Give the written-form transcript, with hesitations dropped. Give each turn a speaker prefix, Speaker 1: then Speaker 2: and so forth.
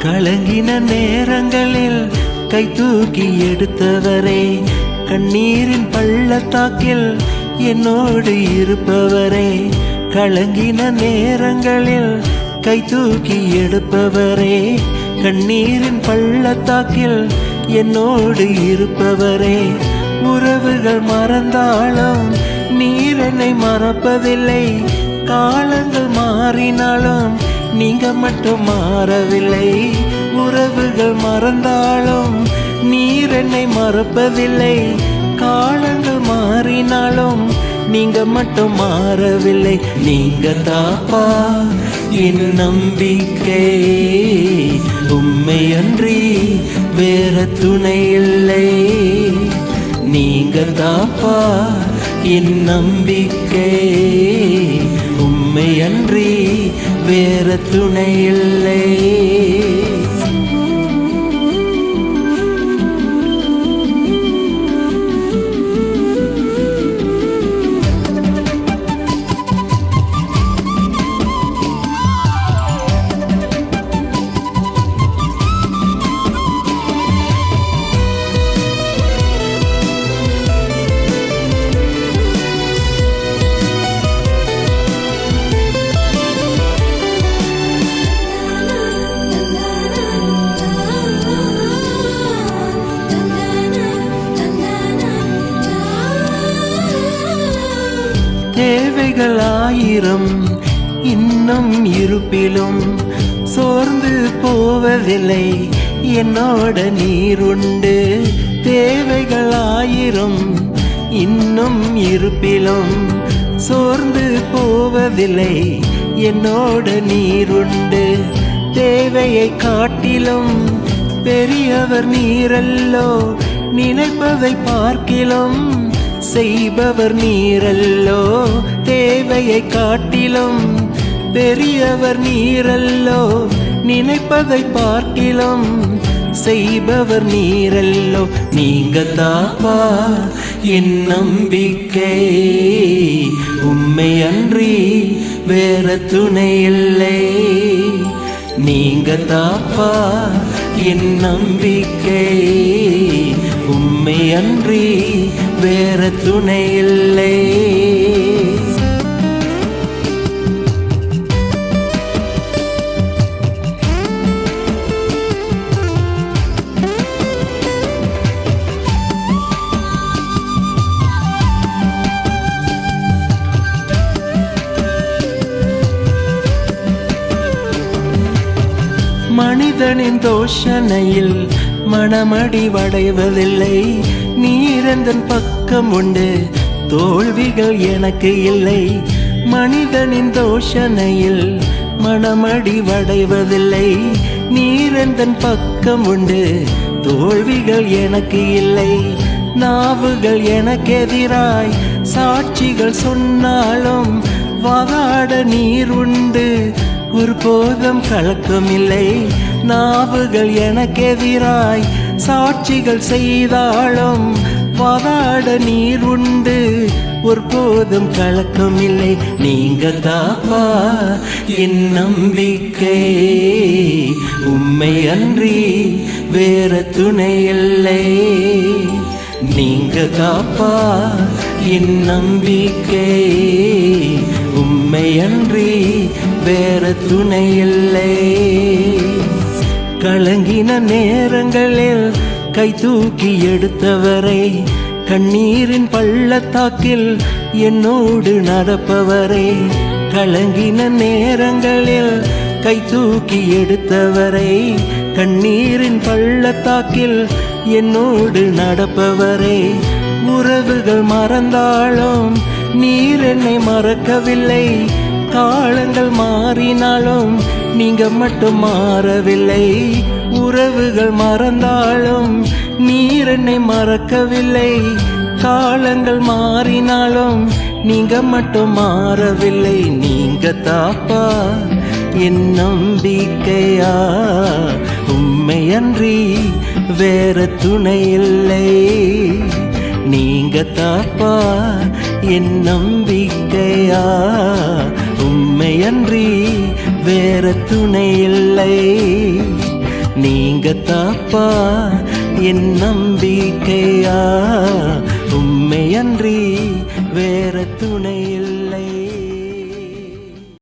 Speaker 1: கலங்கின நேரங்களில் கை தூக்கி எடுத்தவரே, கண்ணீரின் பள்ளத்தாக்கில் என்னோடு இருப்பவரே, கலங்கின நேரங்களில் கை தூக்கி எடுப்பவரே, கண்ணீரின் பள்ளத்தாக்கில் என்னோடு இருப்பவரே. உறவுகள் மறந்தாலும் நீர் என்னை மறப்பதில்லை, காலங்கள் மாறினாலும் நீங்க மட்டும் மாறவில்லை. உறவுகள் மறந்தாலும் நீர் என்னை மறப்பதில்லை, காலங்கள் மாறினாலும் நீங்க மட்டும் மாறவில்லை. நீங்க தாப்பா என் நம்பிக்கை, உம்மை அன்றி வேற துணை இல்லை. நீங்க தாப்பா என் நம்பிக்கை, உம்மை அன்றி வேற துணை இல்லை. தேவைகள் ஆயிரம் இன்னும் இருப்பிலும் சோர்ந்து போவதில்லை, என்னோட நீருண்டு. தேவைகள் ஆயிரம் இன்னும் இருப்பிலும் சோர்ந்து போவதில்லை, என்னோட நீருண்டு. தேவையை காட்டிலும் பெரியவர் நீரல்லோ, நினைப்பதை பார்க்கிலும் செய்பவர் நீரல்லோ. தேவையை காட்டிலும் பெரியவர் நீரல்லோ, நினைப்பதை பார்க்கிலும் செய்பவர் நீரல்லோ. நீங்க தாப்பா என் நம்பிக்கை, உம்மை அன்றி வேற துணை இல்லை. நீங்க தாப்பா என் நம்பிக்கை, உம்மை அன்றி வேற துணை இல்லை. மனிதனின் தோஷனையில் மனமடி வடைவதில்லை, நீரந்தன் பக்கம் உண்டு, தோல்விகள் எனக்கு இல்லை. மனிதனின் தோஷனையில் மனமடி வடைவதில்லை, நீரந்தன் பக்கம் உண்டு, தோல்விகள் எனக்கு இல்லை. நாவுகள் எனக்கு எதிராய் சாட்சிகள் சொன்னாலும் வாதாட நீர் உண்டு, ஒரு போதும் கலக்கமில்லை. நாவுகள் எனக்கு எதிராய் சாட்சிகள் செய்தாலும் வாதாட நீர் உண்டு, ஒரு போதும் கலக்கமில்லை. நீங்க தாப்பா என் நம்பிக்கை, உம்மை அன்றி வேற துணை இல்லை. நீங்க தாப்பா என் நம்பிக்கை, உம்மை அன்றி வேற துணை இல்லை. கலங்கின நேரங்களில் கை தூக்கி எடுத்தவரை, கண்ணீரின் பள்ளத்தாக்கில் என்னோடு நடப்பவரே, கலங்கின நேரங்களில் கை தூக்கி எடுத்தவரை, கண்ணீரின் பள்ளத்தாக்கில் என்னோடு நடப்பவரே. உறவுகள் மறந்தாலும் நீர் என்னை மறக்கவில்லை, காலங்கள் மாறினாலும் நீங்க மட்டும் மாறவில்லை. உறவுகள் மறந்தாலும் நீர் என்னை மறக்கவில்லை, காலங்கள் மாறினாலும் நீங்க மட்டும் மாறவில்லை. நீங்க தாப்பா என் நம்பிக்கையா, உம்மை அன்றி வேற துணை இல்லை. நீங்க தாப்பா என் நம்பிக்கையா, உம்மை அன்றி வேற துணை இல்லை. சிங்கத்தாப்பா என் நம்பிக்கையா, உம்மையன்றி வேற துணை